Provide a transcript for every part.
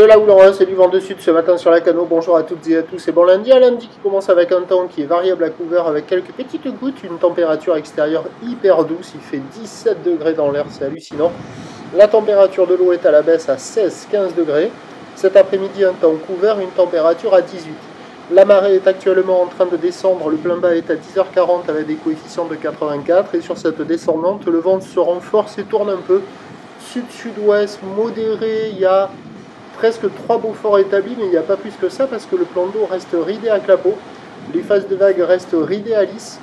la houle en haut, c'est du vent de sud ce matin sur la Cano. Bonjour à toutes et à tous. C'est bon lundi, un lundi qui commence avec un temps qui est variable à couvert avec quelques petites gouttes, une température extérieure hyper douce, il fait 17 degrés dans l'air, c'est hallucinant. La température de l'eau est à la baisse à 16-15 degrés. Cet après-midi, un temps couvert, une température à 18. La marée est actuellement en train de descendre, le plein bas est à 10h40 avec des coefficients de 84 et sur cette descendante, le vent se renforce et tourne un peu. Sud-sud-ouest, modéré, il y a presque 3 Beaufort établis, mais il n'y a pas plus que ça parce que le plan d'eau reste ridé à clapot. Les phases de vagues restent ridées à lisse.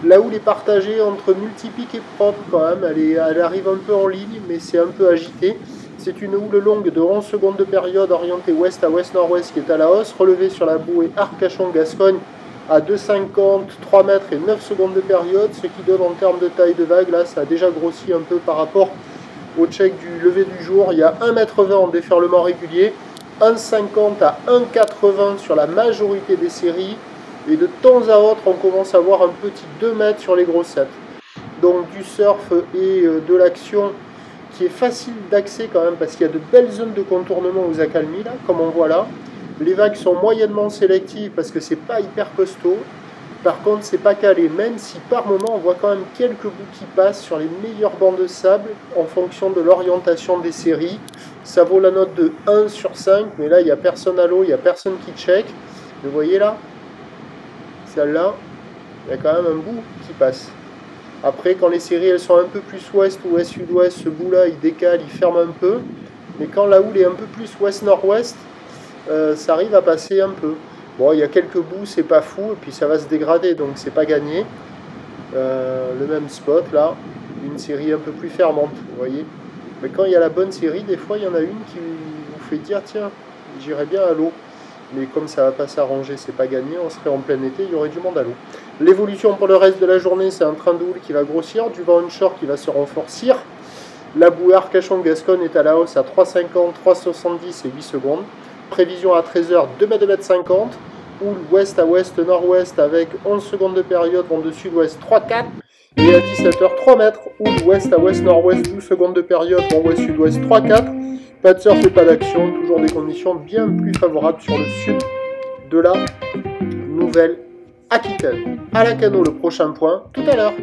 La houle est partagée entre multipique et propre quand même, elle arrive un peu en ligne, mais c'est un peu agité. C'est une houle longue de 11 secondes de période orientée ouest à ouest-nord-ouest qui est à la hausse, relevée sur la bouée Arcachon-Gascogne à 2,50, 3 mètres et 9 secondes de période, ce qui donne en termes de taille de vague, là ça a déjà grossi un peu par rapport au check du lever du jour. Il y a 1,20 m en déferlement régulier, 1,50 à 1,80 sur la majorité des séries, et de temps à autre on commence à voir un petit 2 mètres sur les grossettes. Donc du surf et de l'action qui est facile d'accès quand même parce qu'il y a de belles zones de contournement aux accalmies là, comme on voit là. Les vagues sont moyennement sélectives parce que c'est pas hyper costaud. Par contre, c'est pas calé, même si par moment on voit quand même quelques bouts qui passent sur les meilleurs bancs de sable en fonction de l'orientation des séries. Ça vaut la note de 1 sur 5, mais là il n'y a personne à l'eau, il n'y a personne qui check. Vous voyez là, celle-là, il y a quand même un bout qui passe. Après, quand les séries elles sont un peu plus ouest ou ouest-sud-ouest, ce bout-là il décale, il ferme un peu. Mais quand la houle est un peu plus ouest-nord-ouest, ça arrive à passer un peu. Bon, il y a quelques bouts, c'est pas fou, et puis ça va se dégrader, donc c'est pas gagné. Le même spot là, une série un peu plus fermante, vous voyez. Mais quand il y a la bonne série, des fois il y en a une qui vous fait dire tiens, j'irais bien à l'eau. Mais comme ça va pas s'arranger, c'est pas gagné, on serait en plein été, il y aurait du monde à l'eau. L'évolution pour le reste de la journée, c'est un train de houle qui va grossir, du vent onshore qui va se renforcer. La bouée Arcachon-Gascogne est à la hausse à 3,50, 3,70 et 8 secondes. Prévision à 13h, 2,50 m. Houle ouest à ouest, nord-ouest avec 11 secondes de période, vent de sud-ouest 3,4. Et à 17h, 3 mètres. Houle ouest à ouest, nord-ouest, 12 secondes de période, vent ouest-sud-ouest 3,4. Pas de surf et pas d'action, toujours des conditions bien plus favorables sur le sud de la Nouvelle-Aquitaine. À la Cano, le prochain point, tout à l'heure.